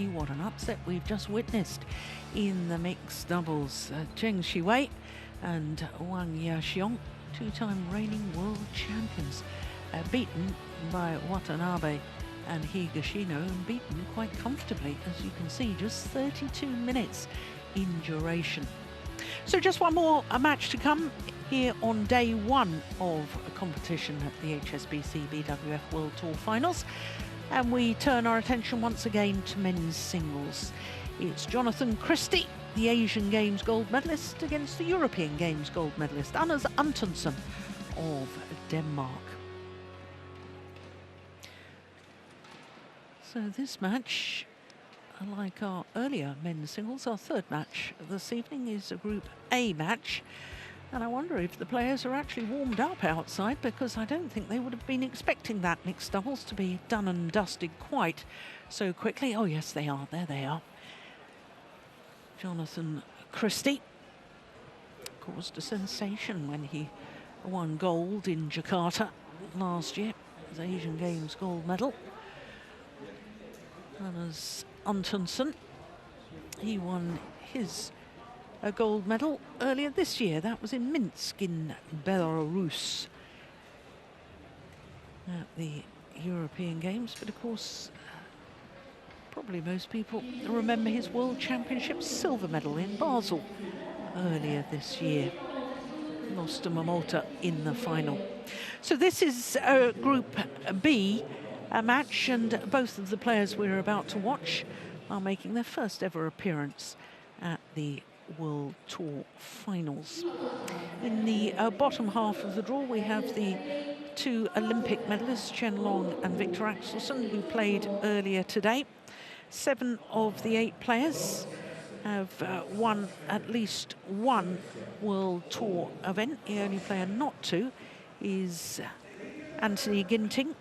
what an upset we've just witnessed in the mixed doubles. Zheng Xiwei and Wang Yaxiong, two-time reigning world champions, beaten by Watanabe and Higashino, and beaten quite comfortably, as you can see, just 32 minutes in duration. So just one more match to come here on day one of a competition at the HSBC BWF World Tour Finals. And we turn our attention once again to men's singles. It's Jonatan CHRISTIE, the Asian Games gold medalist, against the European Games gold medalist, Anders Antonsen of Denmark. So this match, like our earlier men's singles, our third match this evening is a Group A match. And I wonder if the players are actually warmed up outside, because I don't think they would have been expecting that mixed doubles to be done and dusted quite so quickly. Oh yes, they are. There they are. Jonatan CHRISTIE caused a sensation when he won gold in Jakarta last year, his Asian Games gold medal. And as Antonsen, he won his a gold medal earlier this year. That was in Minsk in Belarus at the European Games. But of course, probably most people remember his World Championships silver medal in Basel earlier this year. Lost to Momota in the final. So this is Group B match, and both of the players we're about to watch are making their first ever appearance at the World Tour Finals. In the bottom half of the draw, we have the two Olympic medalists, Chen Long and Victor Axelsen, who played earlier today. 7 of the 8 players have won at least one World Tour event. The only player not to is Anthony Ginting,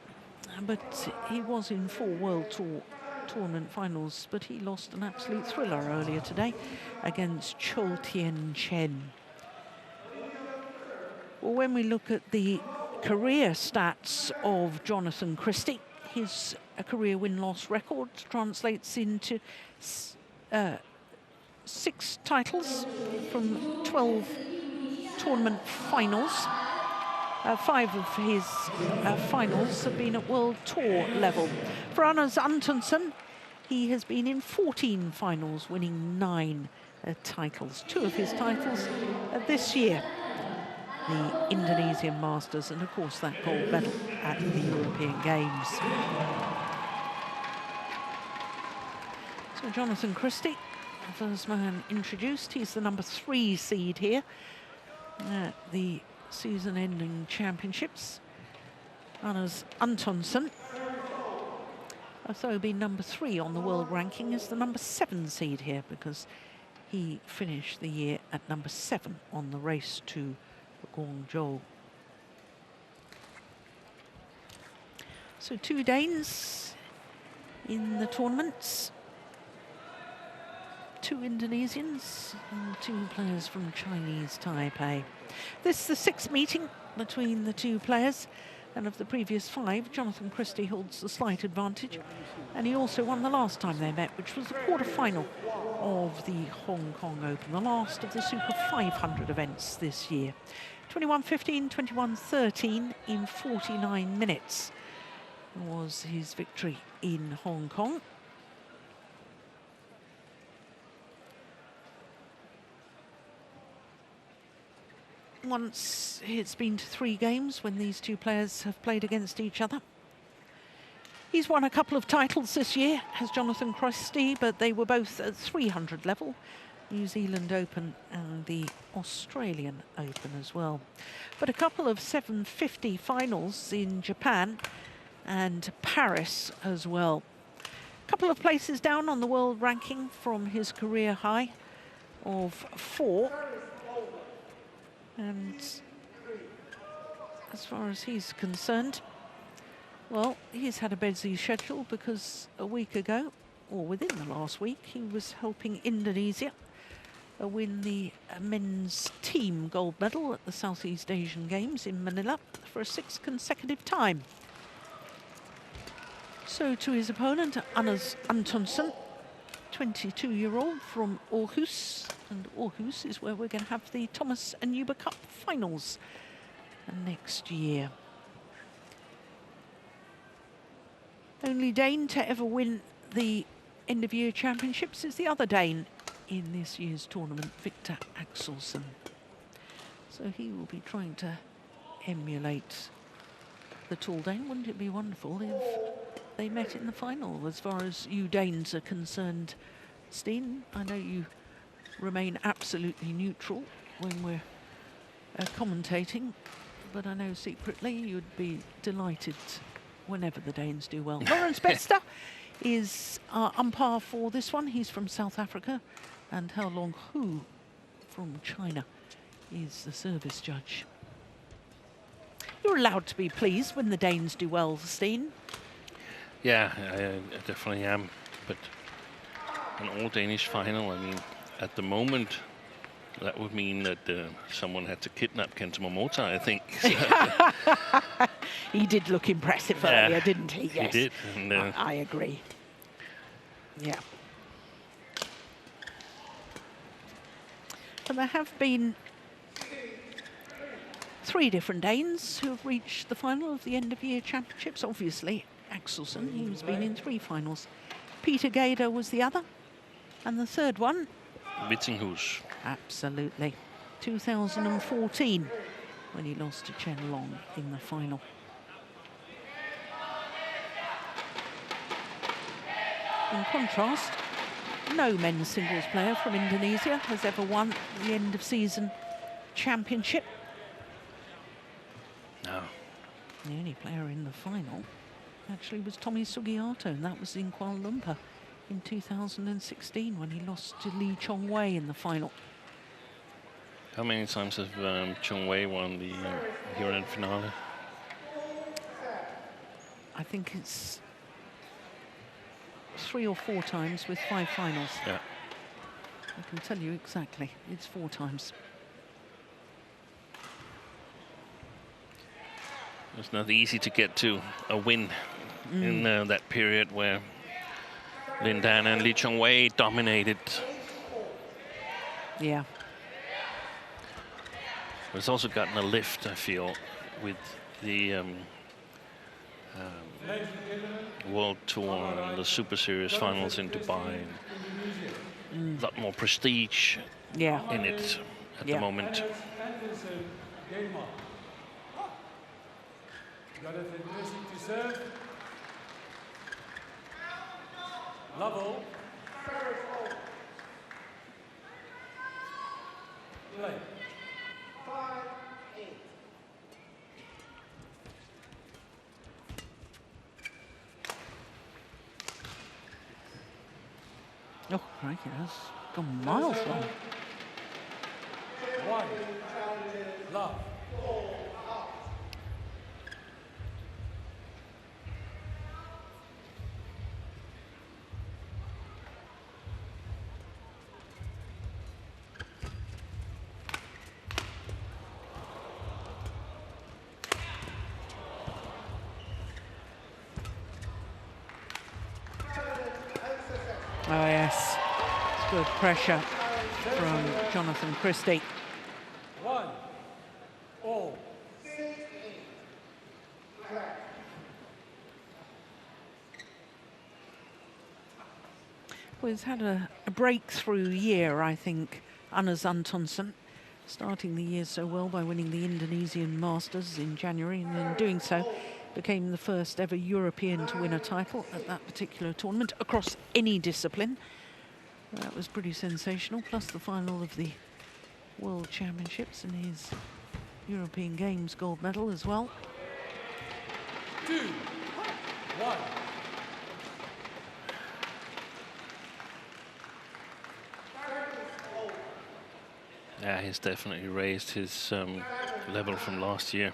but he was in 4 World Tour tournament finals, but he lost an absolute thriller earlier today against Chou Tien Chen. Well, when we look at the career stats of Jonatan CHRISTIE, his career win-loss record translates into 6 titles from 12 tournament finals. 5 of his finals have been at World Tour level. For Anders Antonsen, he has been in 14 finals, winning 9 titles. 2 of his titles this year, the Indonesian Masters, and of course that gold medal at the European Games. So Jonatan CHRISTIE, the first man introduced, he's the number 3 seed here at the season-ending championships. Anders Antonsen, although being number 3 on the world ranking, is the number 7 seed here, because he finished the year at number 7 on the race to Guangzhou. So 2 Danes in the tournaments, 2 Indonesians and 2 players from Chinese Taipei. This is the 6th meeting between the 2 players, and of the previous 5, Jonatan CHRISTIE holds the slight advantage, and he also won the last time they met, which was the quarter-final of the Hong Kong Open, the last of the Super 500 events this year. 21-15, 21-13 in 49 minutes was his victory in Hong Kong. Once it's been to 3 games when these 2 players have played against each other. He's won a couple of titles this year, has Jonatan CHRISTIE, but they were both at 300 level, New Zealand Open and the Australian Open as well. But a couple of 750 finals in Japan and Paris as well. A couple of places down on the world ranking from his career high of 4. And as far as he's concerned, well, he's had a busy schedule, because a week ago, or within the last week, he was helping Indonesia win the men's team gold medal at the Southeast Asian Games in Manila for a 6th consecutive time. So to his opponent, Anders Antonsen, 22-year-old from Aarhus, and Aarhus is where we're going to have the Thomas and Uber Cup finals next year. Only Dane to ever win the end of year championships is the other Dane in this year's tournament, Victor Axelsen. So he will be trying to emulate the tall Dane. Wouldn't it be wonderful if they met in the final? As far as you Danes are concerned, Steen, I know you remain absolutely neutral when we're commentating, but I know secretly you'd be delighted whenever the Danes do well. Lawrence Bester is our umpire for this one. He's from South Africa, and Hao Long Hu from China is the service judge. You're allowed to be pleased when the Danes do well, Steen. Yeah, I definitely am. But an all-Danish final, I mean, at the moment, that would mean that someone had to kidnap Kenta Momota, I think. He did look impressive earlier, didn't he? Yes, he did. And, I agree. Yeah. And there have been 3 different Danes who have reached the final of the end-of-year championships. Obviously, Axelsen, he's been in 3 finals. Peter Gader was the other. And the third one? Wittinghus. Absolutely. 2014, when he lost to Chen Long in the final. In contrast, no men's singles player from Indonesia has ever won the end-of-season championship. No. The only player in the final actually was Tommy Sugiarto, and that was in Kuala Lumpur in 2016 when he lost to Lee Chong Wei in the final. How many times has Chong Wei won the Grand Finale? I think it's 3 or 4 times with 5 finals. Yeah. I can tell you exactly. It's 4 times. It's not easy to get to a win in that period where Lin Dan and Lee Chong Wei dominated. Yeah. It's also gotten a lift, I feel, with the World Tour and the Super Series finals in Dubai. A lot more prestige in it at the moment. Jonatan to serve. Level. Play. 5-8. Oh, crikey, that's gone miles long. 1. Love. Oh, yes. It's good pressure from Jonatan CHRISTIE. 1-all. Well, he's had a breakthrough year, I think, Anders Antonsen, starting the year so well by winning the Indonesian Masters in January, and in doing so became the first ever European to win a title at that particular tournament across any discipline. That was pretty sensational, plus the final of the World Championships and his European Games gold medal as well. 2-1. Yeah, he's definitely raised his level from last year.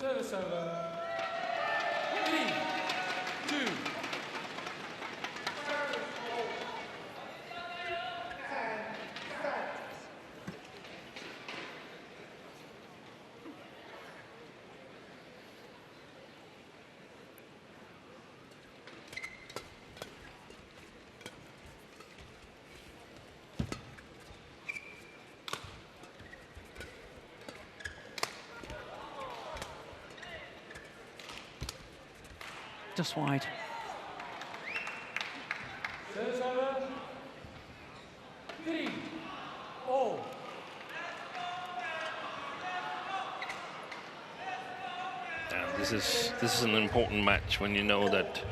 Service over. 3-2. Just wide. Service over. 3-all. This is an important match when you know that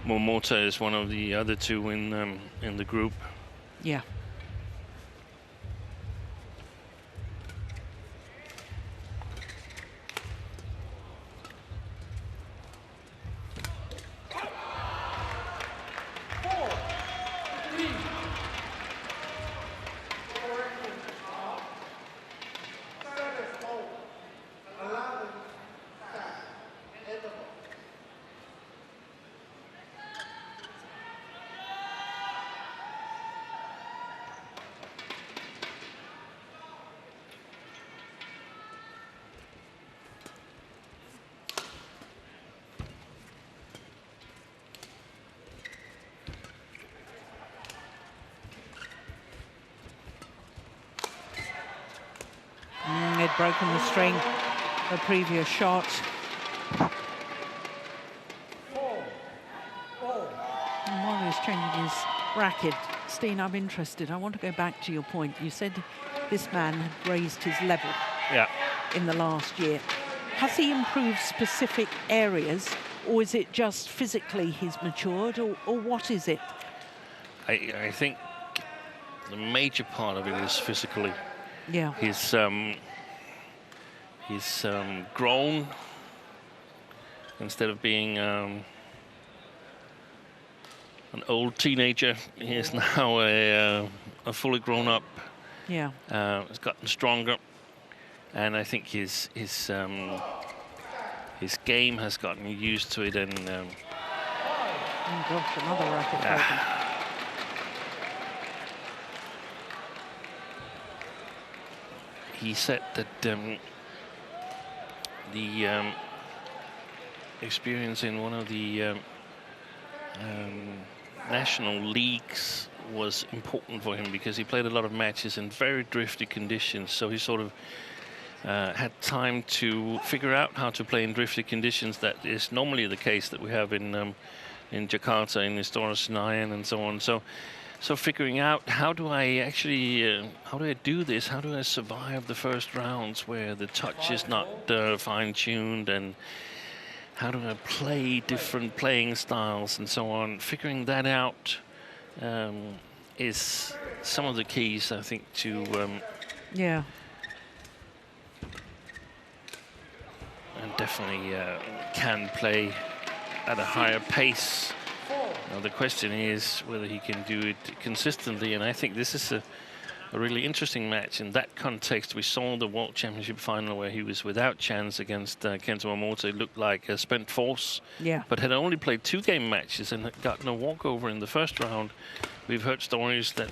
Momota is one of the other two in the group. Yeah. They'd broken the string, the previous shot. 4-all. And while he was changing his racket, Steen, I'm interested. I want to go back to your point. You said this man had raised his level in the last year. Has he improved specific areas, or is it just physically he's matured, or what is it? I think the major part of it is physically. Yeah. He's grown instead of being an old teenager. He is now a fully grown up. Yeah. He's gotten stronger, and I think his game has gotten used to it. And oh gosh, another racket broken. He said that the experience in one of the national leagues was important for him, because he played a lot of matches in very drifty conditions. So he sort of had time to figure out how to play in drifty conditions. That is normally the case that we have in Jakarta, in Istora Senayan, and so on. So figuring out how do I actually, how do I do this? How do I survive the first rounds where the touch is not fine-tuned, and how do I play different playing styles and so on? Figuring that out is some of the keys, I think, to Yeah. and definitely can play at a higher pace. Now the question is whether he can do it consistently, and I think this is a really interesting match in that context. We saw the World Championship final where he was without chance against Kento Momota. It looked like a spent force, but had only played 2 game matches and had gotten a walkover in the first round. We've heard stories that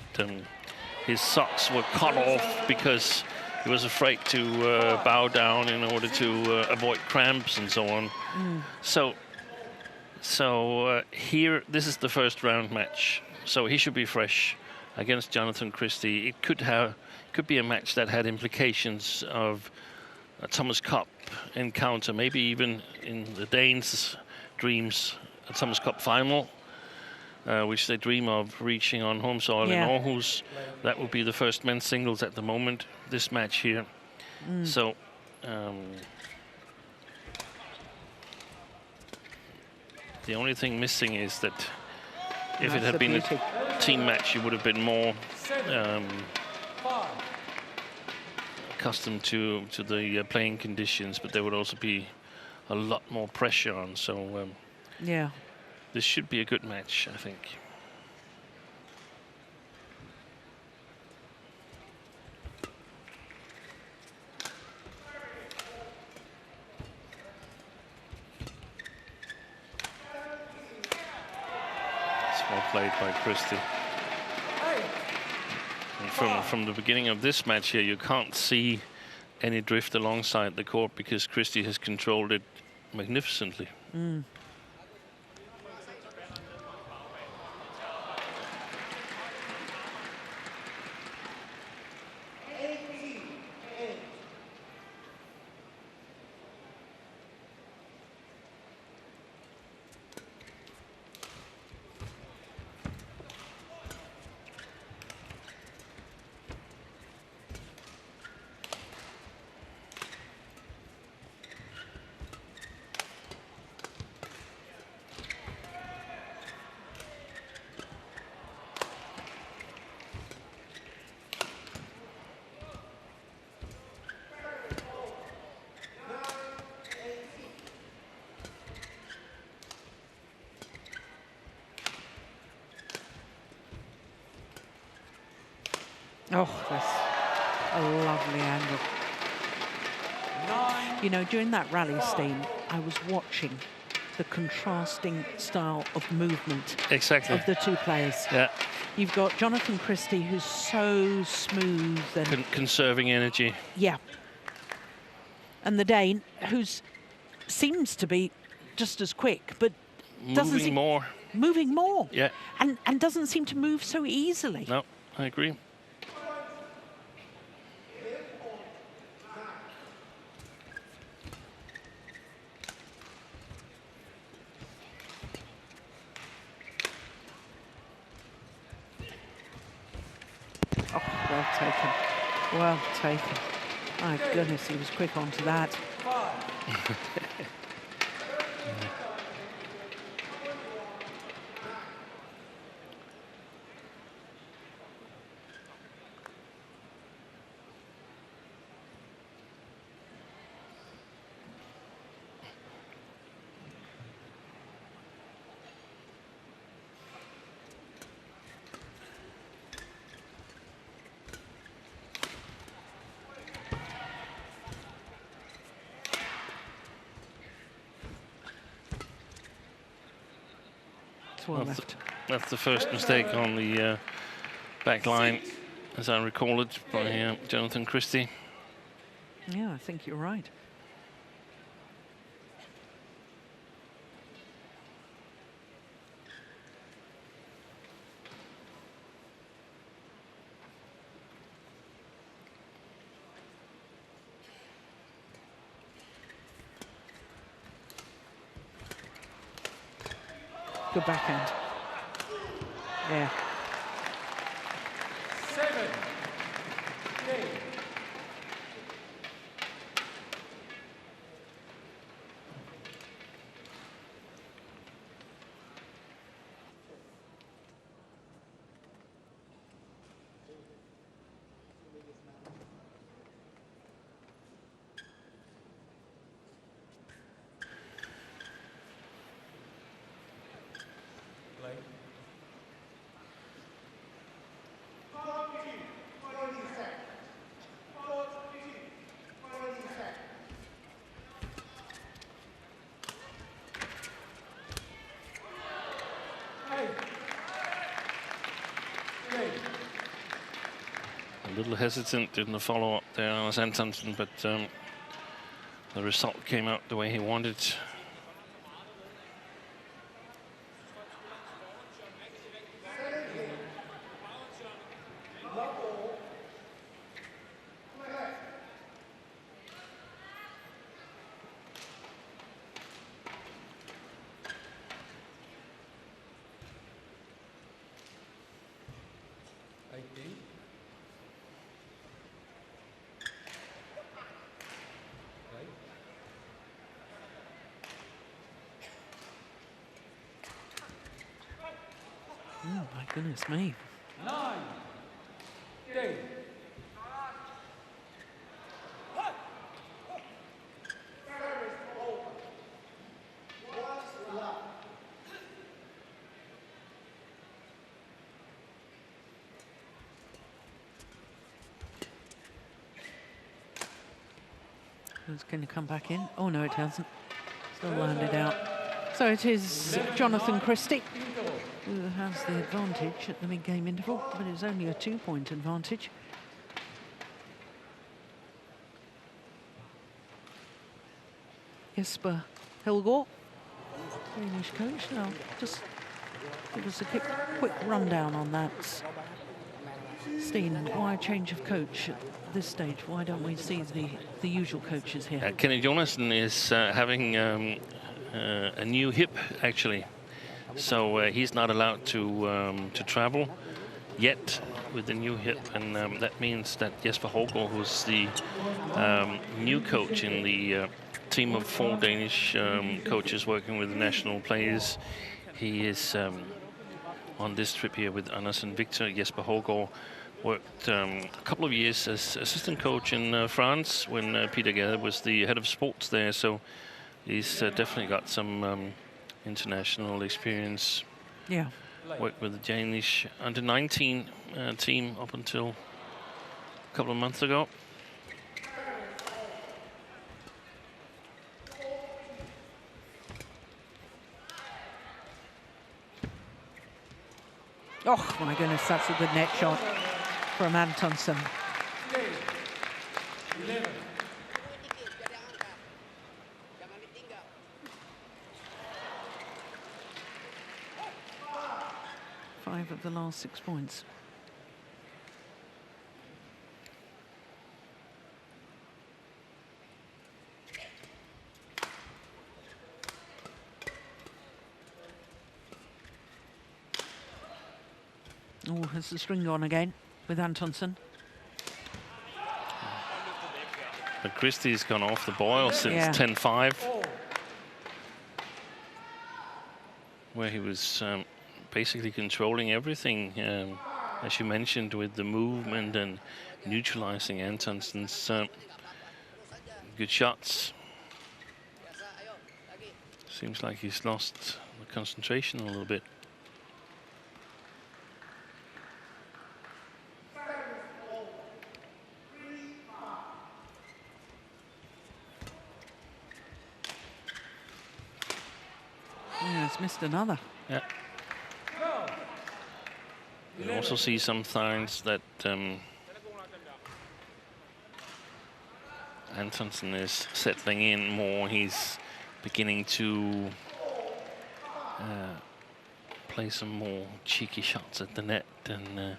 his socks were cut off because he was afraid to bow down in order to avoid cramps and so on. So here, this is the first round match, so he should be fresh against Jonatan CHRISTIE. It could be a match that had implications of a Thomas Cup encounter, maybe even in the Danes' dreams, a Thomas Cup final, which they dream of reaching on home soil in Aarhus. That would be the first men's singles at the moment, this match here. So the only thing missing is that if it had been a team match, you would have been more accustomed to the playing conditions, but there would also be a lot more pressure on. So this should be a good match, I think. Well played by Christie. And from the beginning of this match here, you can't see any drift alongside the court because Christie has controlled it magnificently. Oh, that's a lovely angle. You know, during that rally, Steen, I was watching the contrasting style of movement of the two players. Yeah. You've got Jonatan CHRISTIE, who's so smooth and conserving energy. Yeah. And the Dane, who seems to be just as quick, but moving more. Moving more. Yeah. And doesn't seem to move so easily. No, I agree. Oh, well taken. Well taken. My goodness, he was quick onto that. Well left. That's the first mistake on the back line, as I recall it, by Jonatan CHRISTIE. Yeah, I think you're right. Good backhand. Yeah. 7, 8. A little hesitant in the follow-up there on ANTONSEN, but the result came out the way he wanted. Oh, my goodness me. 9, 8. It's going to come back in. Oh, no, it hasn't. Still landed out. So it is Jonatan CHRISTIE who has the advantage at the mid-game interval, but it's only a 2-point advantage. Jesper Helgaard, Danish coach. Now, just give us a quick rundown on that. Steen, why a change of coach at this stage? Why don't we see the usual coaches here? Kenny Jonatan is having a new hip, actually. So he's not allowed to travel yet with the new hip, and that means that Jesper Helgaard, who's the new coach in the team of 4 Danish coaches working with the national players, he is on this trip here with ANTONSEN Victor. Jesper Helgaard worked a couple of years as assistant coach in France when Peter Gade was the head of sports there, so he's definitely got some international experience. Yeah. Worked with the Danish under-19 team up until a couple of months ago. Oh my goodness, that's a good net shot from Antonsen. 5 of the last 6 points. Oh, has the string gone again with Antonsen? But Christie's gone off the boil since 10-5, where he was basically controlling everything, as you mentioned, with the movement and neutralizing Antonsen's good shots. Seems like he's lost the concentration a little bit. Yeah, it's missed another. Yeah. You also see some signs that Antonsen is settling in more. He's beginning to play some more cheeky shots at the net and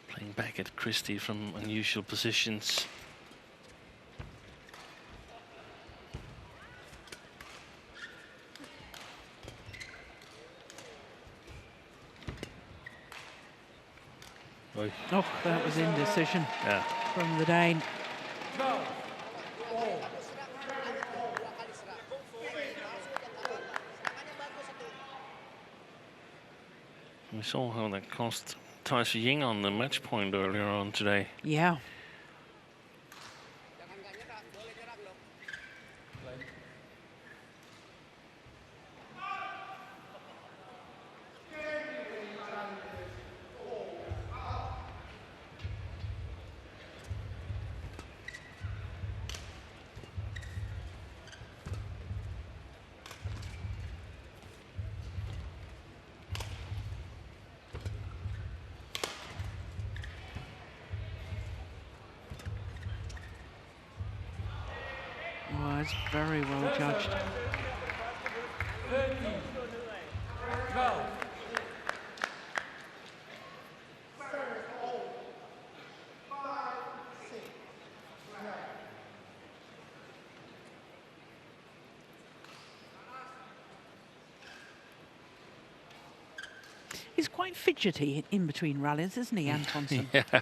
playing back at Christie from unusual positions. Oh, that was indecision from the Dane. We saw how that cost Tai Tzu Ying on the match point earlier on today. Yeah. It's very well judged. He's quite fidgety in between rallies, isn't he, Antonsen? Yeah.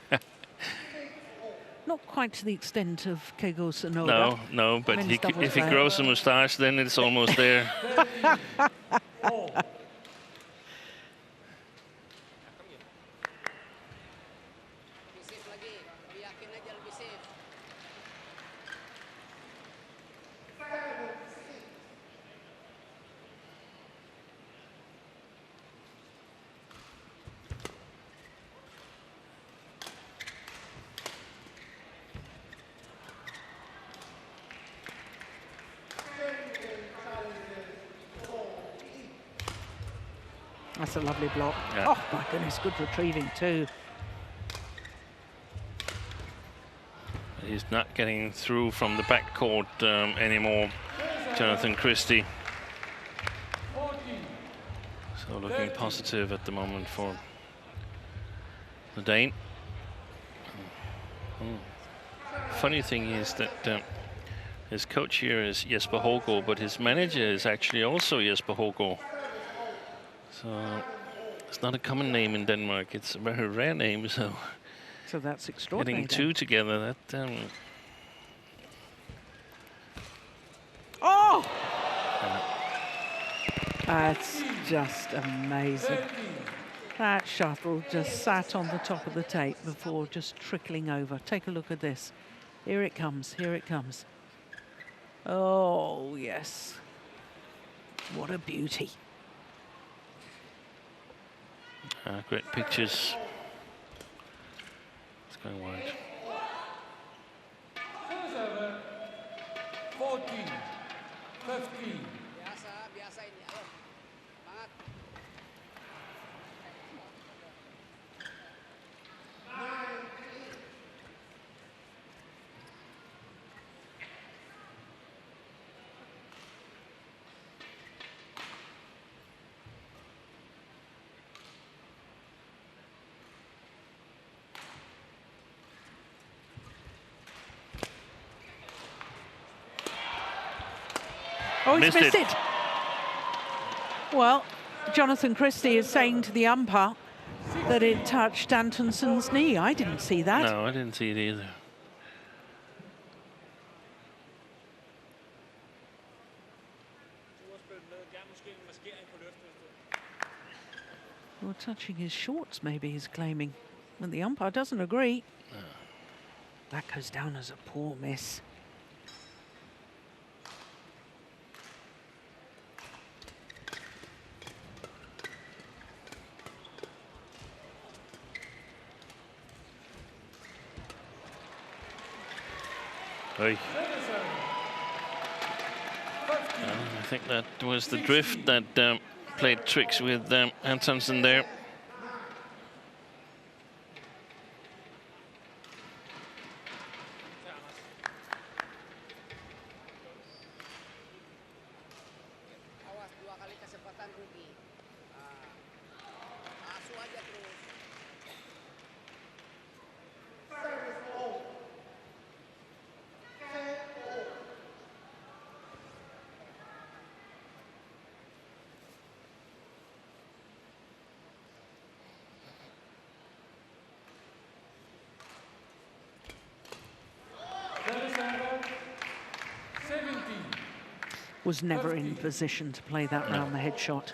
Not quite to the extent of Keigo Sonoda. No, but if he grows a moustache, then it's almost there. That's a lovely block. Yeah. Oh my goodness, good retrieving too. He's not getting through from the backcourt anymore, Jonatan CHRISTIE. So looking positive at the moment for the Dane. Funny thing is that his coach here is Jesper Hågaard, but his manager is actually also Jesper Hågaard. So it's not a common name in Denmark. It's a very rare name. So That's extraordinary. getting two together, that. Oh! That's just amazing. That shuttle just sat on the top of the tape before just trickling over. Take a look at this. Here it comes, here it comes. Oh, yes. What a beauty. Great pictures. It's going wide. 14, 15. Biasa ini. Ayo. Semangat. Oh, he's Missed missed it. it. Well, Jonatan CHRISTIE is saying to the umpire that it touched Antonsen's knee. I didn't see that. No, I didn't see it either. Well, touching his shorts, maybe he's claiming. And the umpire doesn't agree. That goes down as a poor miss. Hey. I think that was the drift that played tricks with Antonsen there. Awas 2 kali kesempatan rugi. Asuh aja terus. Was never in position to play that round the head shot.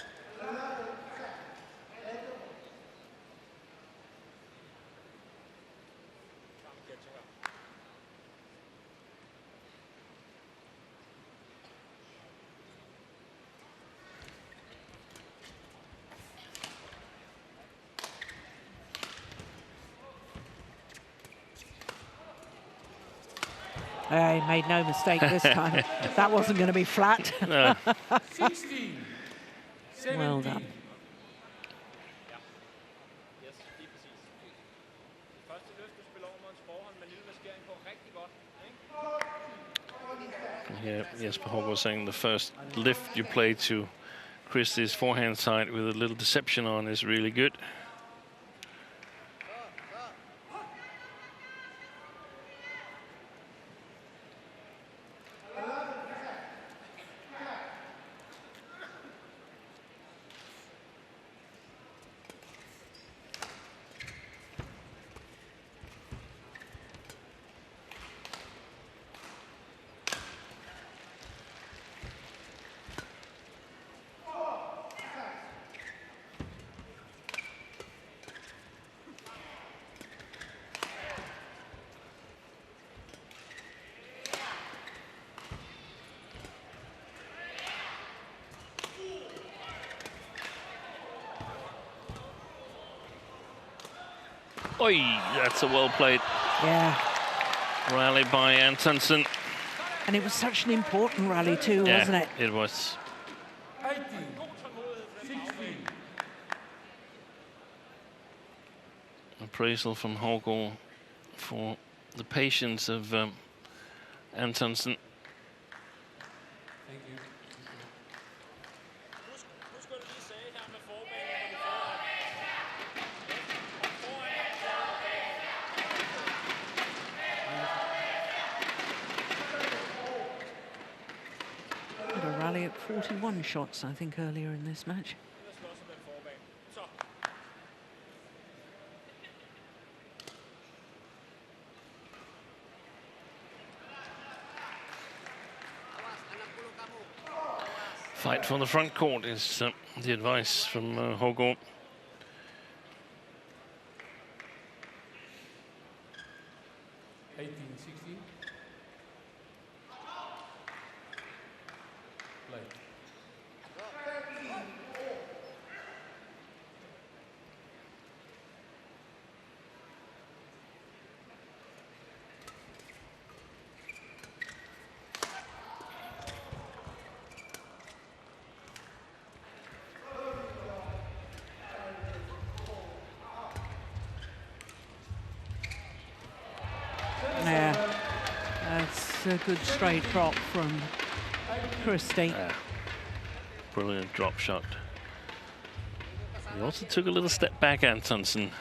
He made no mistake this time. That wasn't going to be flat. No. 16, 17. Well done. Yeah, Jesper Hågaard was saying the first lift you play to CHRISTIE's forehand side with a little deception on is really good. Oi, that's a well played Yeah. rally by Antonsen. And it was such an important rally too, wasn't it? It was. 18, 16. appraisal from Hågård for the patience of Antonsen. Thank you. Had a rally at 41 shots, I think, earlier in this match. Fight for the front court is the advice from Hågård. Play. A good straight drop from Christie. Brilliant drop shot. He also took a little step back, Antonsen.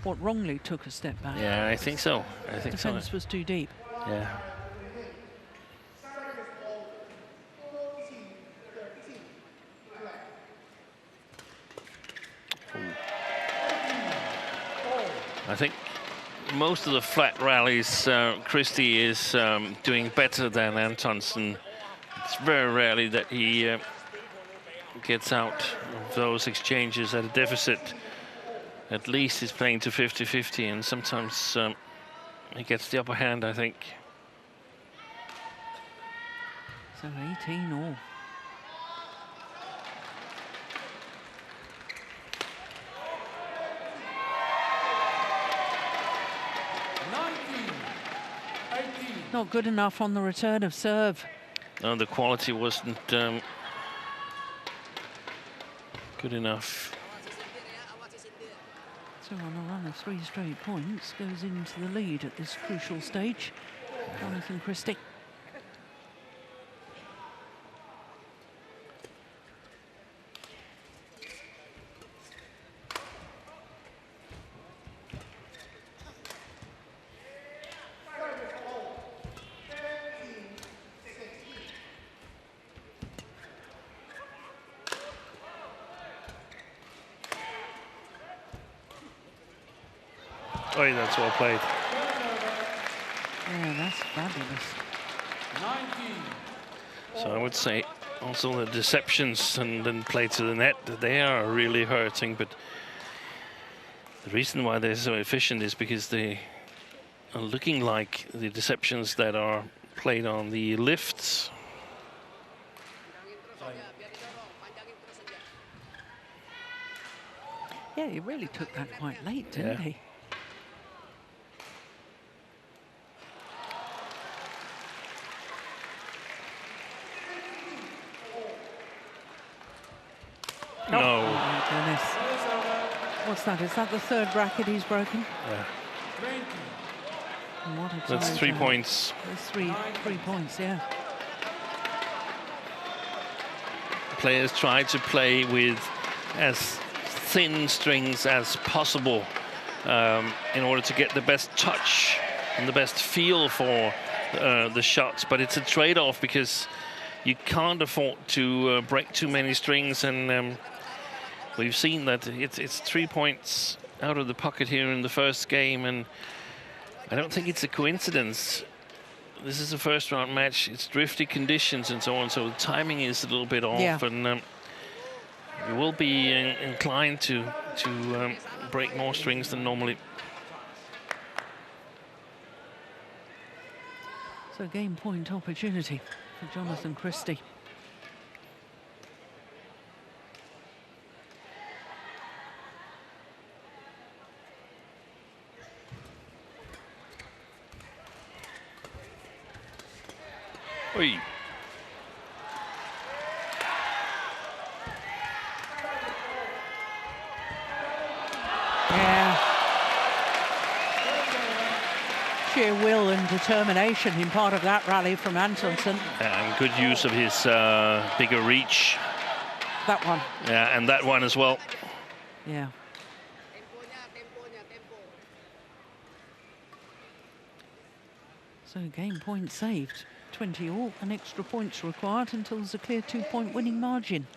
What, wrongly took a step back? Yeah, I think so. I think so. Defence was too deep. Yeah. I think most of the flat rallies, Christie is doing better than Antonsen. It's very rarely that he gets out of those exchanges at a deficit. At least he's playing to 50-50, and sometimes he gets the upper hand, I think. So 18 all. Not good enough on the return of serve. No, the quality wasn't good enough. So on a run of 3 straight points, goes into the lead at this crucial stage. Jonatan CHRISTIE. Oh, that's well played. Yeah, that's fabulous. 19. So I would say also the deceptions and then play to the net, they are really hurting. But the reason why they're so efficient is because they are looking like the deceptions that are played on the lifts. Yeah, he really took that quite late, didn't he? No. Oh my goodness. What's that? Is that the third racket he's broken? Yeah. 20. And what a That's tie 3 down. points. That's three points, yeah. Players try to play with as thin strings as possible in order to get the best touch and the best feel for the shots, but it's a trade-off because you can't afford to break too many strings, and we've seen that it's 3 points out of the pocket here in the first game, and I don't think it's a coincidence. This is a first round match. It's drifty conditions and so on, so the timing is a little bit off, and you will be inclined to break more strings than normally. So game point opportunity for Jonatan CHRISTIE. Oi. sheer will and determination in part of that rally from Antonsen. And good use of his bigger reach. That one. Yeah, and that one as well. Yeah. So game point saved. 20 all, and extra points required until there's a clear 2-point winning margin.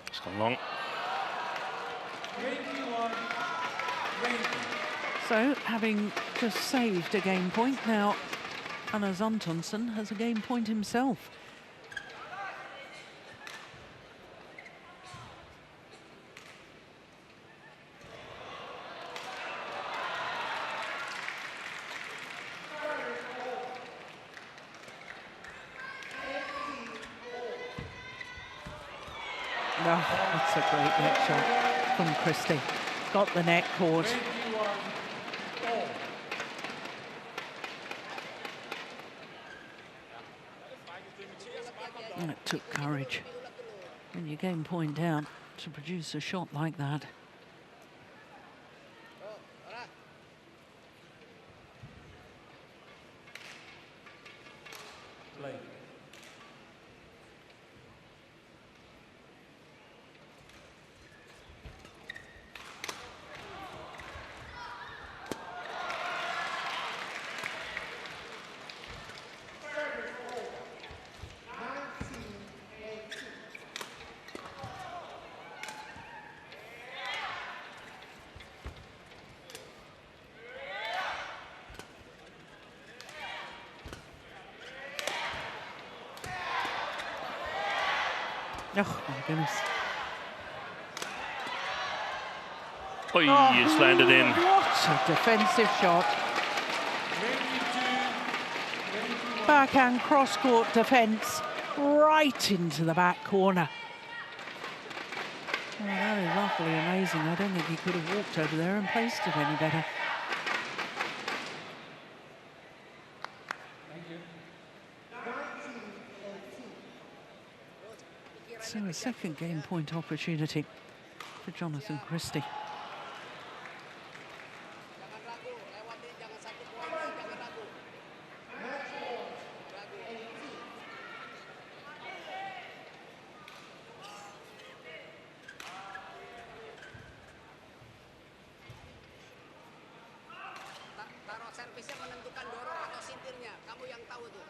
It's gone long. So, having just saved a game point, now Anders Antonsen has a game point himself. Oh, that's a great net shot from Christie. Got the net cord. And it took courage when you game point down to produce a shot like that. Oh, my goodness. Oh, it's landed in. What a defensive shot. Backhand cross-court defence right into the back corner. Oh, that is utterly amazing. I don't think he could have walked over there and placed it any better. So a second game point opportunity for Jonatan Christie. Taruh servisnya menentukan dorong atau sintirnya. Kamu yang tahu tuh.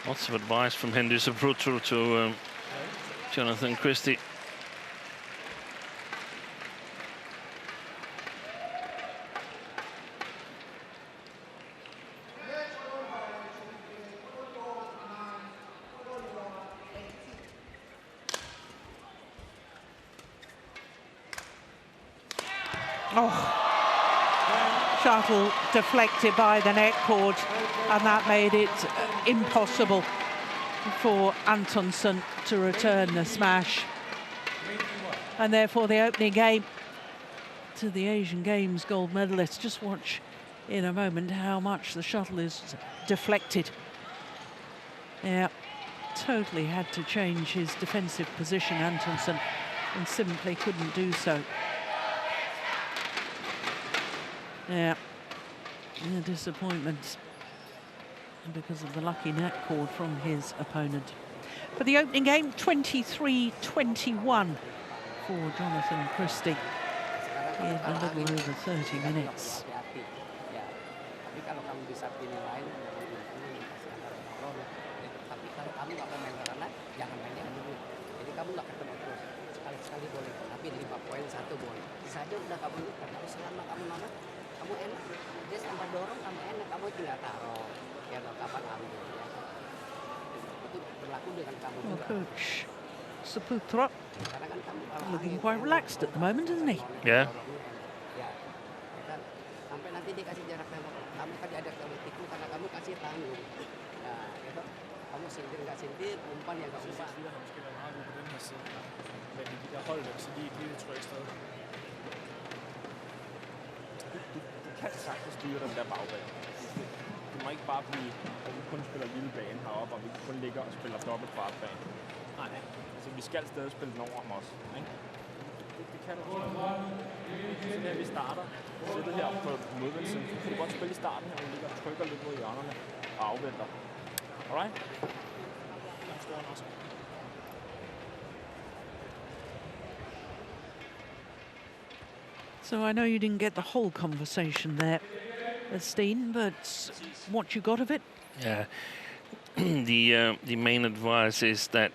Lots of advice from Henry Zapruto to Jonatan Christie. Oh, shuttle deflected by the net cord, and that made it impossible for Antonsen to return the smash. And therefore the opening game to the Asian Games gold medalists. Just watch in a moment how much the shuttle is deflected. Yeah, totally had to change his defensive position, Antonsen, and simply couldn't do so. Yeah, the disappointment because of the lucky net cord from his opponent. For the opening game, 23-21 for Jonatan Christie in a little over 30 minutes. Tapi kalau kamu bisa pilih lain, tapi kalau kamu nggak mau main karena jangan mainnya dulu. Jadi kamu nggak ketemu terus. Sekali-sekali boleh, tapi 5 poin 1 boleh. Bisa aja udah kamu lupa. Tapi selama kamu nona, kamu enak. Dia sampai dorong, kamu enak. Kamu tinggal taruh. Ya kapan ambil. Itu berlaku dengan kamu juga. Coach Saputra looking quite relaxed at the moment, isn't he? Yeah. Sampai nanti dikasih jarak tembak. Kamu kan ada politikmu karena kamu kasih tanggung. Nah, itu kamu sindir nggak sindir, umpan yang nggak umpan. Du kan sagtens styre dem der bagvand. Du må ikke bare blive, at vi kun spiller lille bane heroppe, og vi kun ligger og spiller dobbelt fartbane. Nej, altså vi skal stadig spille den over ham også. Ikke? Det kan du ikke. Så her vi starter, sætter her på modvendsiden, så kan du godt spille i starten her, og ligger og trykker lidt mod hjørnerne og afventer. Alright? Jeg forstår den også. So I know you didn't get the whole conversation there, Steen, but what you got of it? Yeah, the main advice is that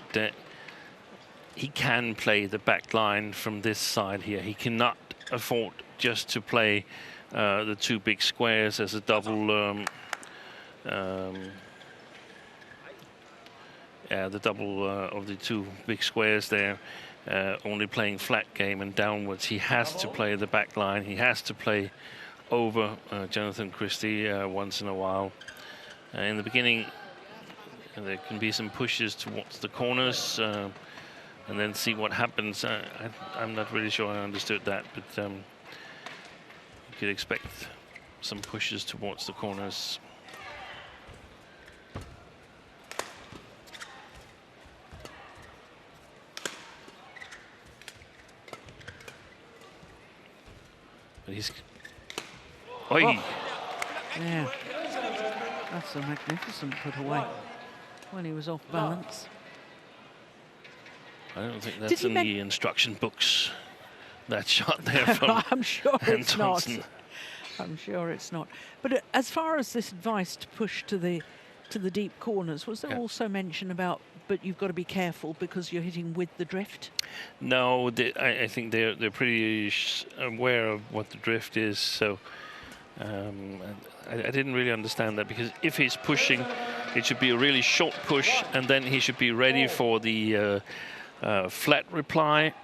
he can play the back line from this side here. He cannot afford just to play the two big squares as a double. The double of the two big squares there. Only playing flat game and downwards. He has to play the back line. He has to play over Jonatan CHRISTIE once in a while. In the beginning, there can be some pushes towards the corners and then see what happens. I'm not really sure I understood that, but you could expect some pushes towards the corners. But he's... Oi! Oh. Yeah, that's a magnificent put away when he was off balance. I don't think that's in the instruction books, that shot there from I'm sure it's not. ANTONSEN. I'm sure it's not. But as far as this advice to push to the deep corners, was there also mention about, but you've got to be careful because you're hitting with the drift? No, I think they're pretty aware of what the drift is. So I didn't really understand that, because if he's pushing, it should be a really short push, and then he should be ready for the flat reply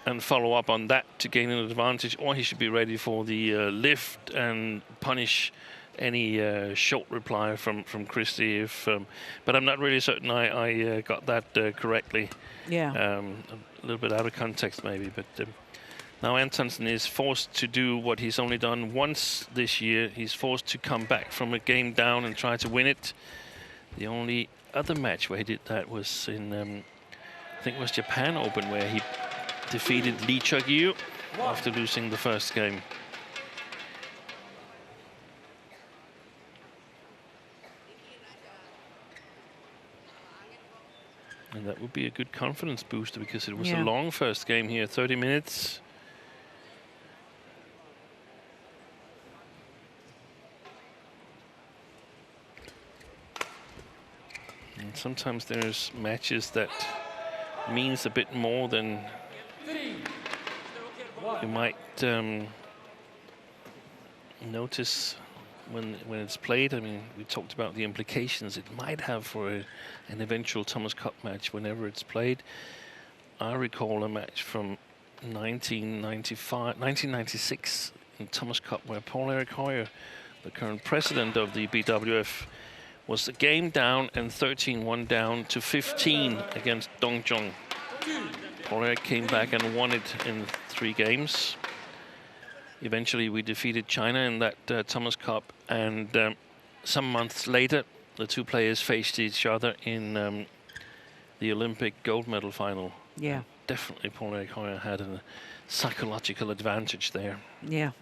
and follow up on that to gain an advantage, or he should be ready for the lift and punish any short reply from CHRISTIE. But I'm not really certain I got that correctly. Yeah. A little bit out of context maybe, but now Antonsen is forced to do what he's only done once this year. He's forced to come back from a game down and try to win it. The only other match where he did that was in, I think it was Japan Open, where he defeated Lee Chuk-Yu after losing the first game. And that would be a good confidence booster, because it was a long first game here, 30 minutes. And sometimes there's matches that means a bit more than you might notice when it's played. I mean, we talked about the implications it might have for an eventual Thomas Cup match whenever it's played. I recall a match from 1996 in Thomas Cup, where Paul-Erik Høyer, the current president of the BWF, was a game down and 13-1 down to 15 against Dong Jung. Paul-Erik came back and won it in 3 games. Eventually we defeated China in that Thomas Cup, and some months later the two players faced each other in the Olympic gold medal final. Yeah. Definitely Paul-Erik Høyer had a psychological advantage there. Yeah.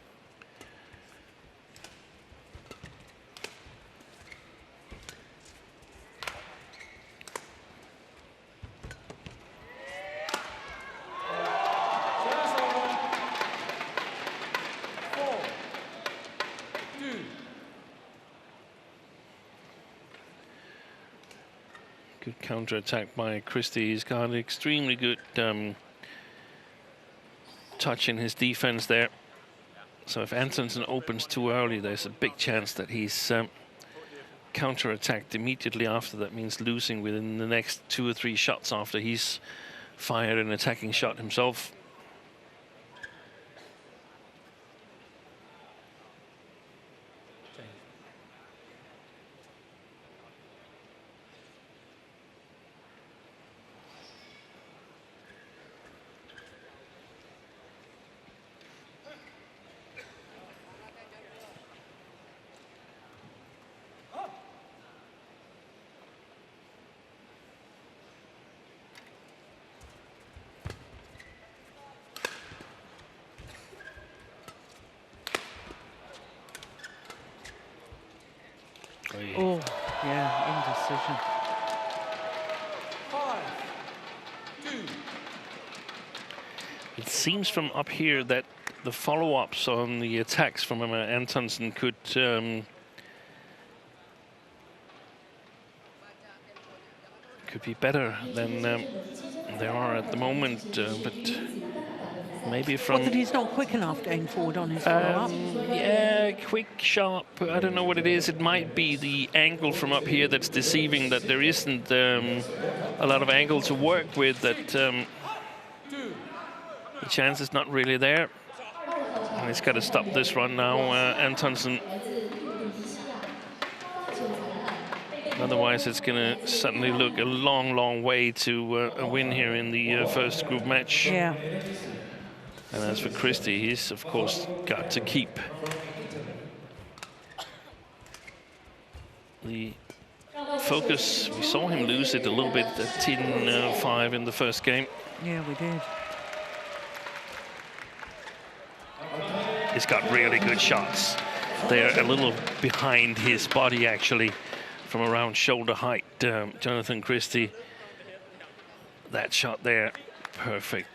Good counter-attack by CHRISTIE. He's got an extremely good touch in his defense there. So if Antonsen opens too early, there's a big chance that he's counter-attacked immediately after. That means losing within the next 2 or 3 shots after he's fired an attacking shot himself. Oh, yeah, indecision. 5-2. It seems from up here that the follow-ups on the attacks from Antonsen could be better than they are at the moment, but maybe from... What, that he's not quick enough going forward on his follow-up? Yeah, quick, sharp, I don't know what it is. It might be the angle from up here that's deceiving, that there isn't a lot of angle to work with, that the chance is not really there. And he's got to stop this run now, Antonsen. Otherwise, it's going to suddenly look a long, long way to a win here in the first group match. Yeah. And as for Christie, he's, of course, got to keep the focus. We saw him lose it a little bit at 10-5 in the first game. Yeah, we did. He's got really good shots. They're a little behind his body, actually, from around shoulder height. Jonatan CHRISTIE, that shot there, perfect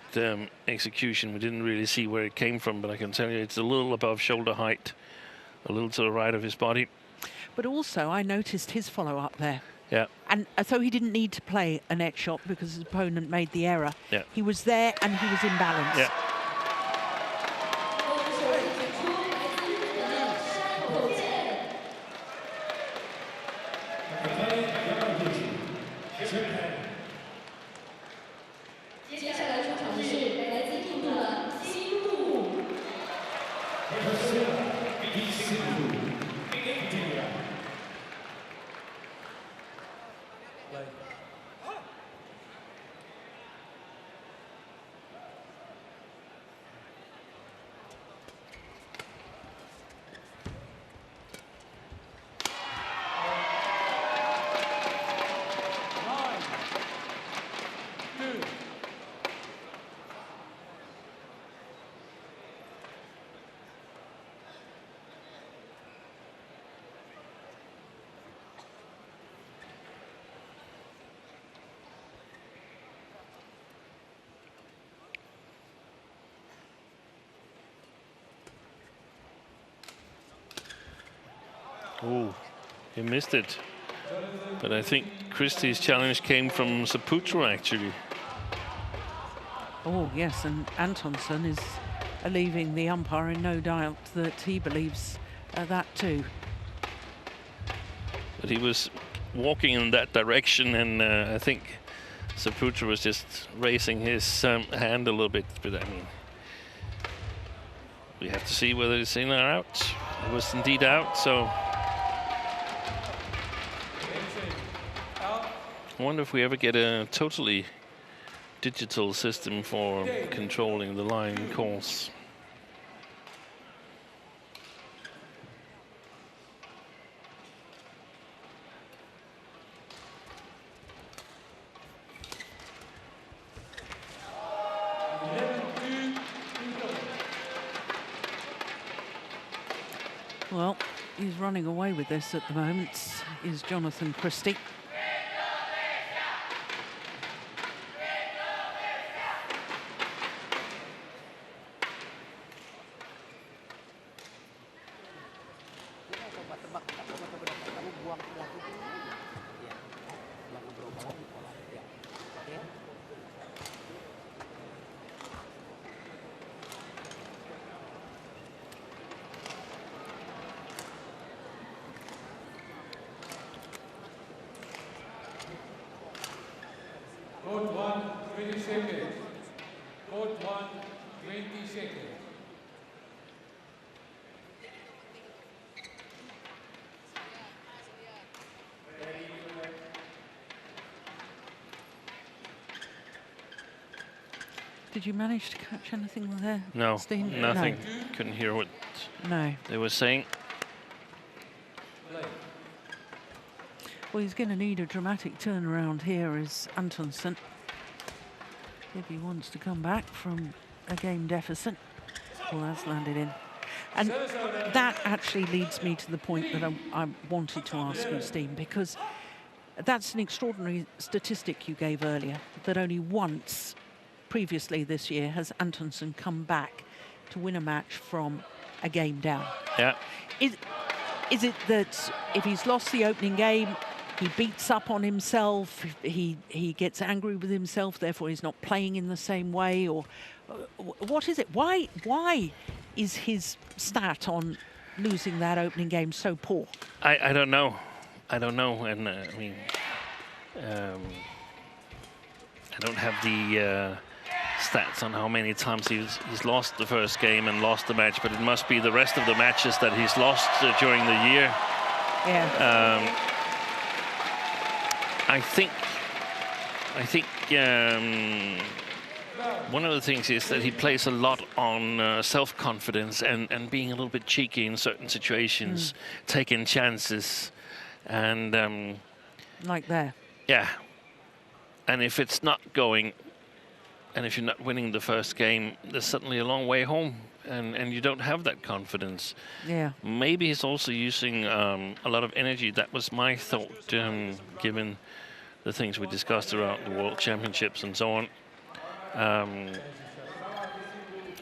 execution. We didn't really see where it came from, but I can tell you it's a little above shoulder height, a little to the right of his body. But also, I noticed his follow-up there. Yeah. And so he didn't need to play a net shot because his opponent made the error. Yeah. He was there and he was in balance. Yeah. Oh, he missed it. But I think Christie's challenge came from Saputra, actually. Oh, yes, and Antonsen is leaving the umpire in no doubt that he believes that too. But he was walking in that direction, and I think Saputra was just raising his hand a little bit. But I mean, we have to see whether it's in or out. It was indeed out, so... I wonder if we ever get a totally digital system for controlling the line course. Well, he's running away with this at the moment, is Jonatan CHRISTIE. Court 1, 20 seconds. Court 1, 20 seconds. Did you manage to catch anything there? No, Steen? nothing. Couldn't hear what No. they were saying. Well, he's going to need a dramatic turnaround here as Antonsen, if he wants to come back from a game deficit. Well, that's landed in. And that actually leads me to the point that I wanted to ask you, Steen, because that's an extraordinary statistic you gave earlier, that only once previously this year has Antonsen come back to win a match from a game down. Yeah. Is it that if he's lost the opening game, he beats up on himself, he gets angry with himself, therefore he's not playing in the same way, or what is it? Why is his stat on losing that opening game so poor? I don't know. I don't know, and I mean, I don't have the stats on how many times he's lost the first game and lost the match, but it must be the rest of the matches that he's lost during the year. Yeah. I think one of the things is that he plays a lot on self-confidence and being a little bit cheeky in certain situations, taking chances, and like there. yeah. And if it's not going, and if you're not winning the first game, there's suddenly a long way home, and you don't have that confidence. Yeah. Maybe he's also using a lot of energy. That was my thought, given the things we discussed around the World Championships and so on.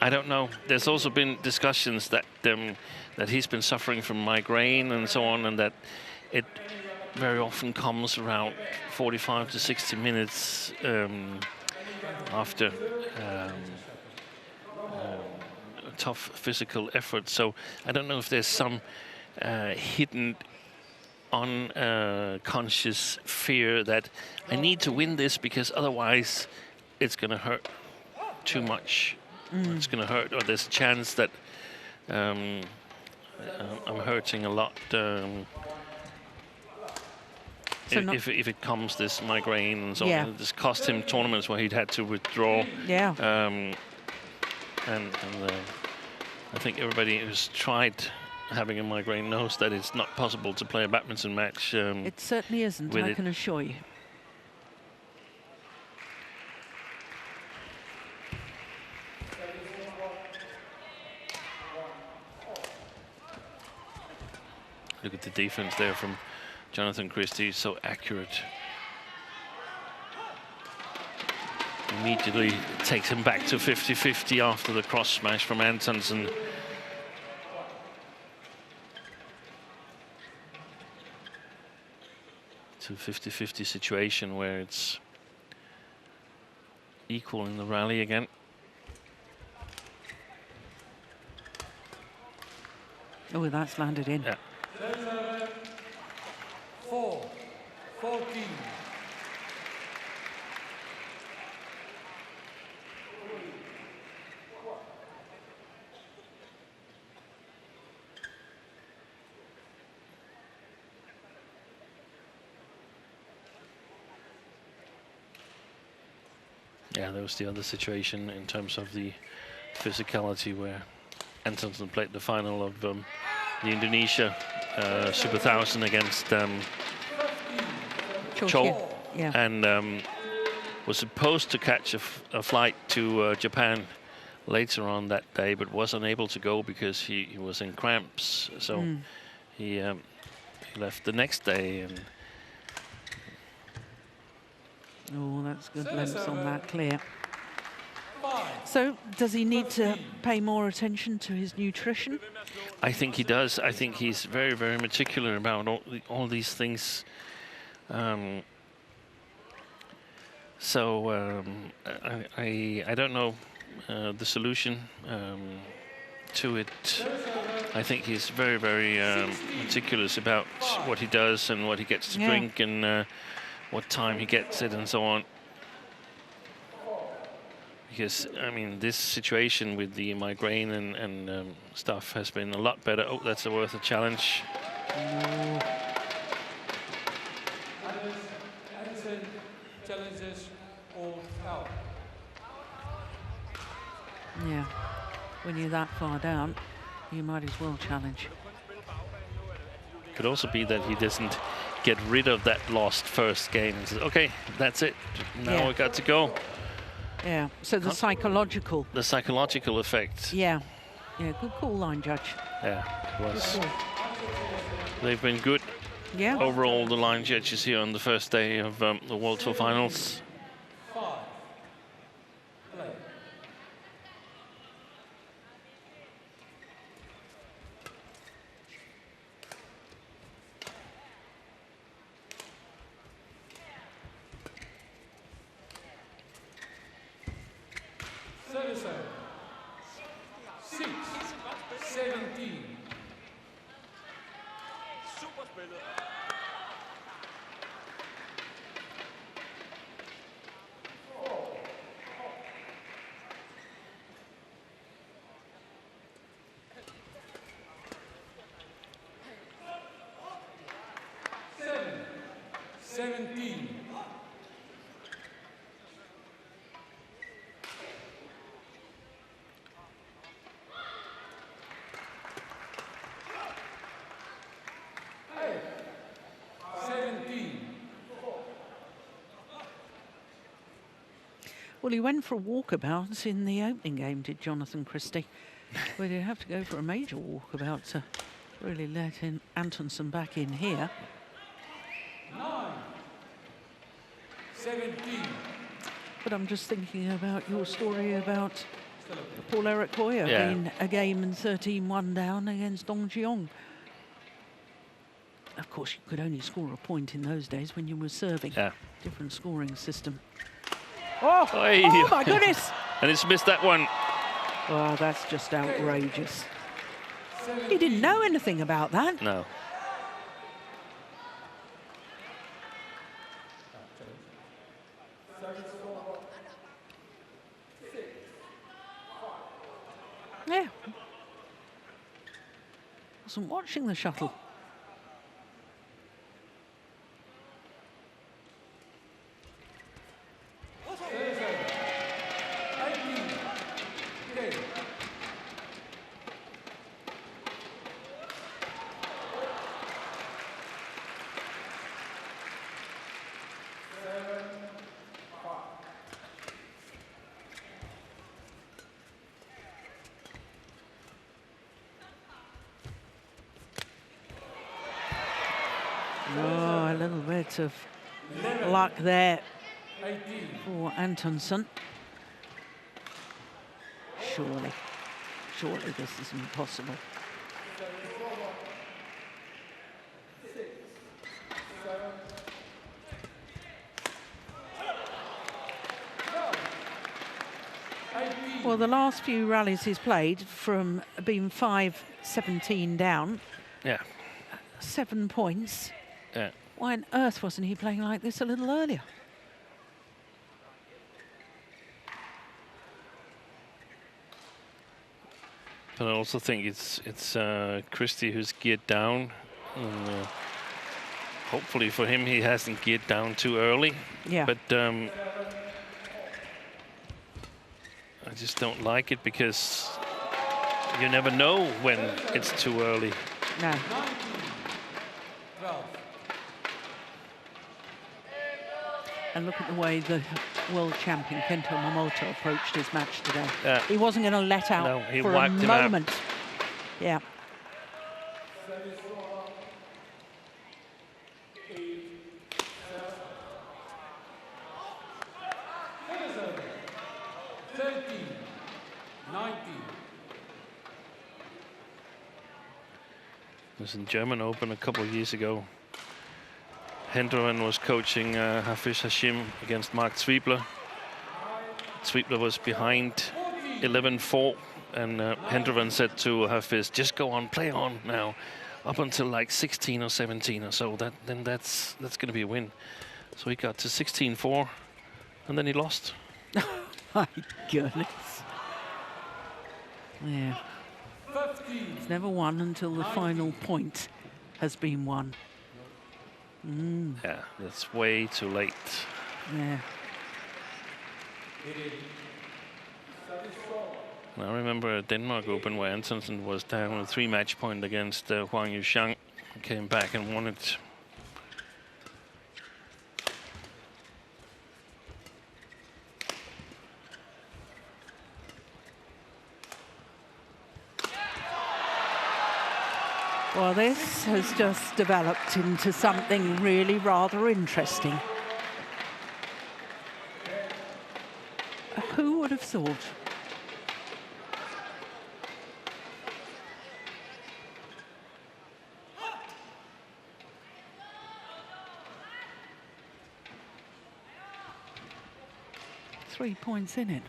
I don't know. There's also been discussions that that he's been suffering from migraine and so on, and that it very often comes around 45 to 60 minutes after a tough physical effort. So I don't know if there's some hidden unconscious fear that I need to win this because otherwise it's going to hurt too much. It's going to hurt, or there's a chance that I'm hurting a lot. If it comes, this migraine and so on, this cost him tournaments where he'd had to withdraw. Yeah. And I think everybody who's tried having a migraine knows that it's not possible to play a badminton match. It certainly isn't, I can assure you. Look at the defense there from Jonatan CHRISTIE, so accurate. Immediately takes him back to 50-50 after the cross smash from Antonsen. To 50-50 situation where it's equal in the rally again. Oh, that's landed in. Yeah. 4-14. Yeah, that was the other situation in terms of the physicality where Antonsen played the final of the Indonesia Super 1000 against Cho, yeah. and was supposed to catch a flight to Japan later on that day, but wasn't able to go because he was in cramps. So he left the next day. And oh, that's good glimpse on that clear. So does he need to pay more attention to his nutrition? I think he does. I think he's very, very meticulous about all these things. I don't know the solution to it. I think he's very, very meticulous about what he does and what he gets to drink and what time he gets it and so on. Because, I mean, this situation with the migraine and stuff has been a lot better. Oh, that's worth a challenge. Anderson challenges all out. Yeah, when you're that far down, you might as well challenge. Could also be that he doesn't get rid of that lost first game and says, okay, that's it. Now we got to go. Yeah, so the psychological. The psychological effect. Yeah. Yeah, good call, line judge. Yeah, it was. Good call. They've been good. Yeah. Overall, the line judges here on the first day of the World Tour Finals. 5. Play. Service 6, 17. Super spillet. Seven, 17. Hey, 17. Well, he went for a walkabout in the opening game, did Jonatan CHRISTIE. But he'd have to go for a major walkabout to really let in Antonsen back in here. 9, 17. But I'm just thinking about your story about Paul-Eric Hoyer Yeah. being a game and 13-1 down against Dong Jiong. Of course, you could only score a point in those days when you were serving. Yeah. Different scoring system. Oh, Oi. oh my goodness! And it's missed that one. Oh, that's just outrageous. He didn't know anything about that. No. Yeah. Wasn't watching the shuttle. Oh, a little bit of luck there 18. for Antonsen. Surely this is impossible. Well, the last few rallies he's played, from being 5-17 down, Yeah. 7 points. Yeah. Why on earth wasn't he playing like this a little earlier? But I also think it's CHRISTIE who's geared down. And, hopefully for him, he hasn't geared down too early. Yeah. But I just don't like it because you never know when it's too early. No. 12. And look at the way the world champion Kento Momoto approached his match today. Yeah. He wasn't going to let out No, he for a wiped him out. moment. Yeah. It was in German Open a couple of years ago. Hendren was coaching Hafiz Hashim against Mark Zwiebler. Zwiebler was behind 11-4, and Hendren said to Hafiz, just go on, play on now, up until like 16 or 17 or so. Then that's going to be a win. So he got to 16-4, and then he lost. My goodness. Yeah. It's never won until the final point has been won. Yeah, that's way too late. Yeah. And I remember a Denmark Open where Antonsen was down a 3-match point against Huang Yuxiang. Came back and won it. Well, this has just developed into something really rather interesting. Who would have thought? Three points in it.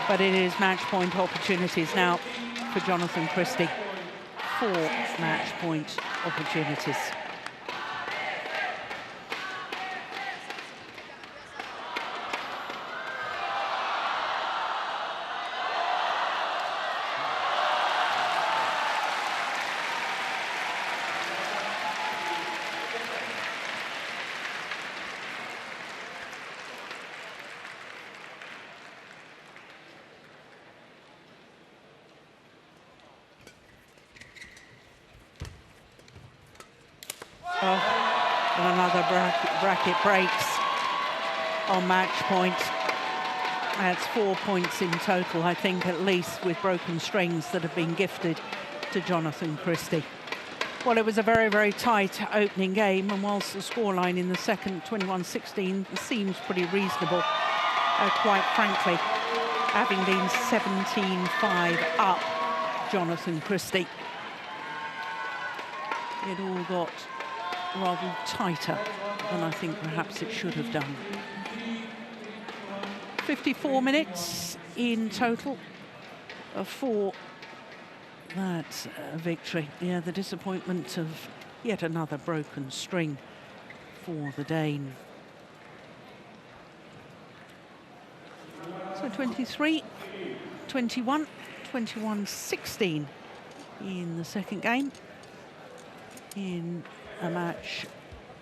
But it is match point opportunities now for Jonatan CHRISTIE. 4 match point opportunities. And another bracket breaks on match point. That's 4 points in total, I think, at least, with broken strings that have been gifted to Jonatan CHRISTIE. Well, it was a very, very tight opening game, and whilst the scoreline in the second, 21-16, seems pretty reasonable, quite frankly, having been 17-5 up, Jonatan CHRISTIE, it all got rather tighter than I think perhaps it should have done. 54 minutes in total for that victory. Yeah, the disappointment of yet another broken string for the Dane. So 23, 21, 21-16 in the second game, in a match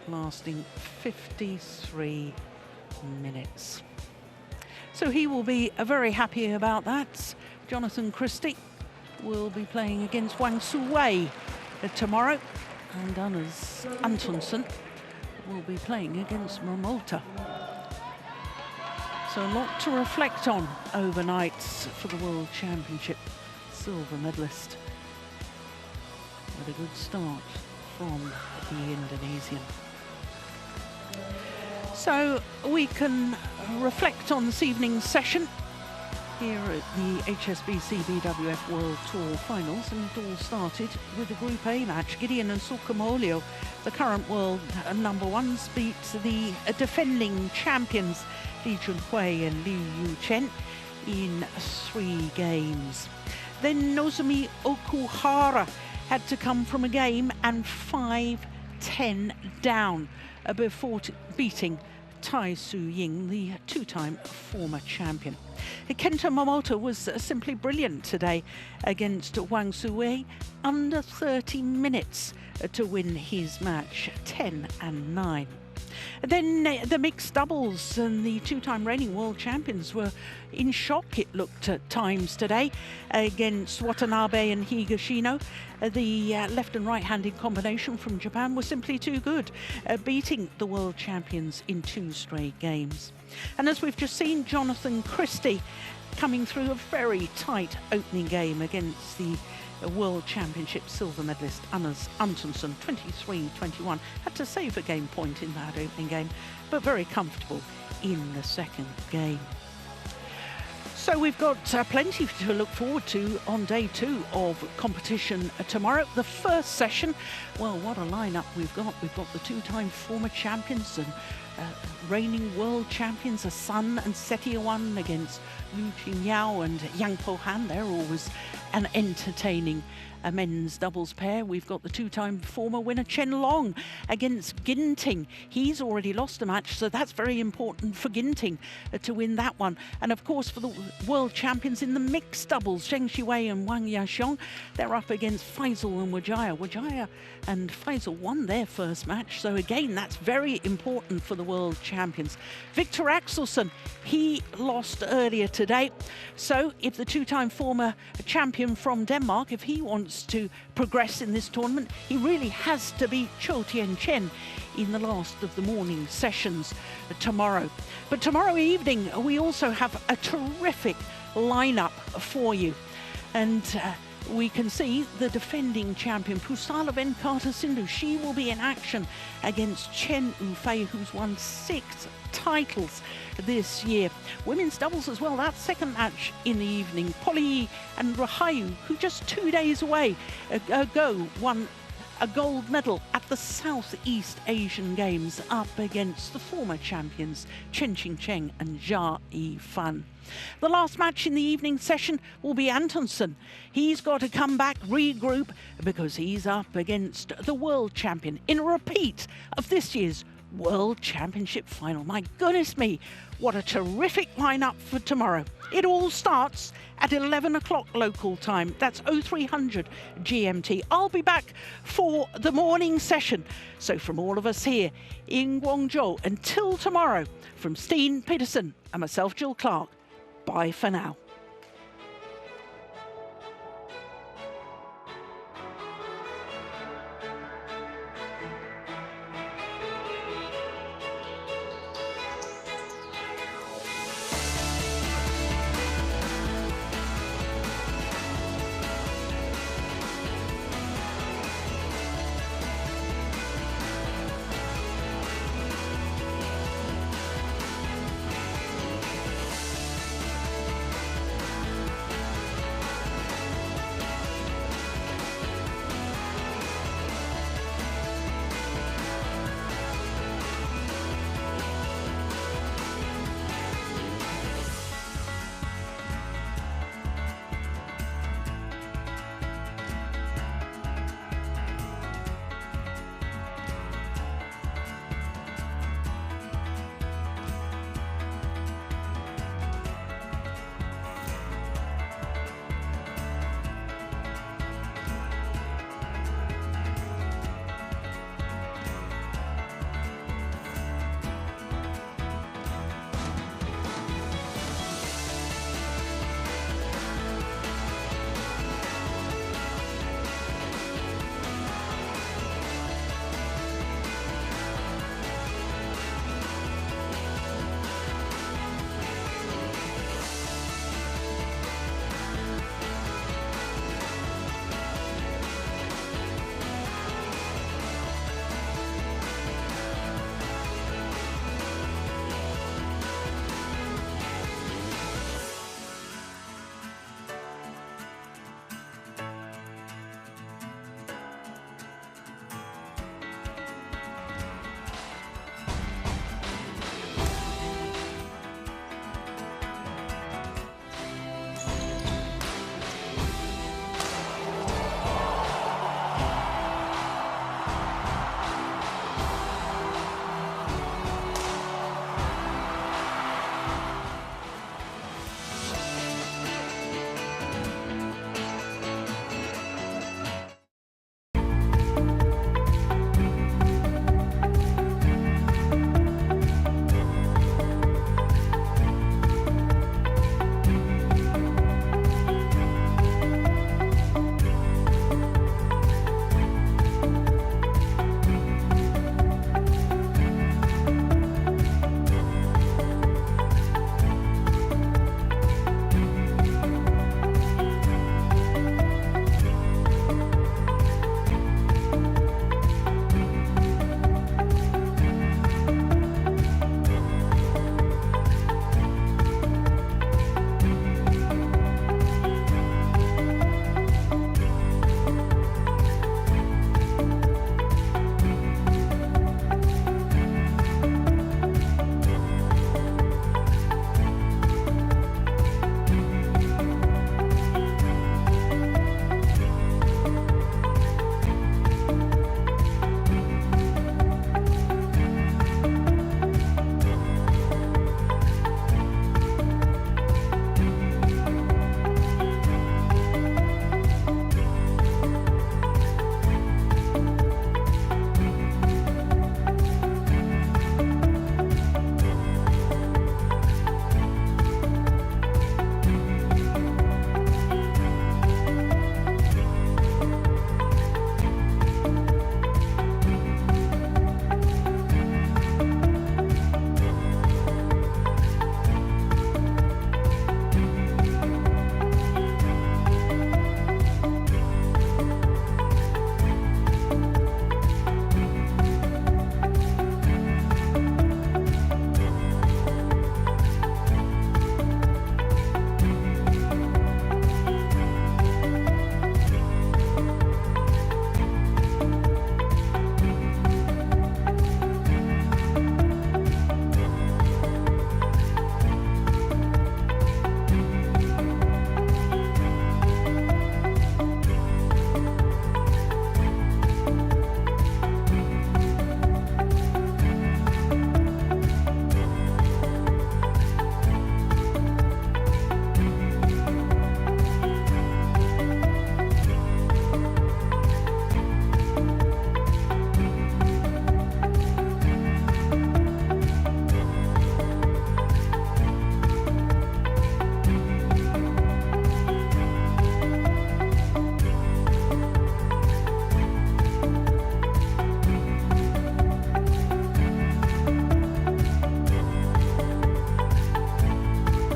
lasting 53 minutes. So he will be very happy about that. Jonatan CHRISTIE will be playing against Wang Suwei tomorrow, and ANTONSEN will be playing against Momota. So a lot to reflect on overnight for the World Championship silver medalist. But a good start from the Indonesian. So we can reflect on this evening's session here at the HSBC BWF World Tour finals, and it all started with the Group A match. Gideon and Sukamuljo, the current world number ones, beat the defending champions Li Junhui and Liu Yuchen in 3 games. Then Nozomi Okuhara had to come from a game and 5-10 down before beating Tai Su-ying, the 2-time former champion. Kento Momota was simply brilliant today against Wang Suwei, under 30 minutes to win his match, 10-9. Then the mixed doubles, and the 2-time reigning world champions were in shock, it looked at times today, against Watanabe and Higashino. The left and right-handed combination from Japan was simply too good, beating the world champions in 2 straight games. And as we've just seen, Jonatan CHRISTIE coming through a very tight opening game against the World Championship silver medalist ANTONSEN, 23-21. Had to save a game point in that opening game, but very comfortable in the second game. So we've got plenty to look forward to on day 2 of competition tomorrow. The first session, well, what a lineup we've got. We've got the 2-time former champions and reigning world champions, Sun and Setiawan, against Liu Qingyao and Yang Po-han. They're always an entertaining men's doubles pair. We've got the 2-time former winner Chen Long against Ginting. He's already lost a match, so that's very important for Ginting to win that one. And of course, for the world champions in the mixed doubles, Zheng Xiwei and Wang Yaxiong, they're up against Faisal and Wijaya. Wijaya and Faisal won their first match, so again, that's very important for the the world champions. Victor Axelsen, he lost earlier today. So if the two-time former champion from Denmark, if he wants to progress in this tournament, he really has to beat Cho Tien Chen in the last of the morning sessions tomorrow. But tomorrow evening, we also have a terrific lineup for you. And we can see the defending champion, Pusala Venkata Sindhu. She will be in action against Chen Yufei, who's won 6 titles this year. Women's doubles as well, that second match in the evening. Polly and Rahayu, who just 2 days away ago won a gold medal at the Southeast Asian Games up against the former champions Chen Qingcheng and Jia Yifan. The last match in the evening session will be Antonsen. He's got to come back, regroup, because he's up against the world champion in a repeat of this year's World Championship final. My goodness me, what a terrific lineup for tomorrow. It all starts at 11 o'clock local time. That's 0300 GMT. I'll be back for the morning session. So from all of us here in Guangzhou, until tomorrow, from Steen Peterson and myself, Jill Clark, bye for now.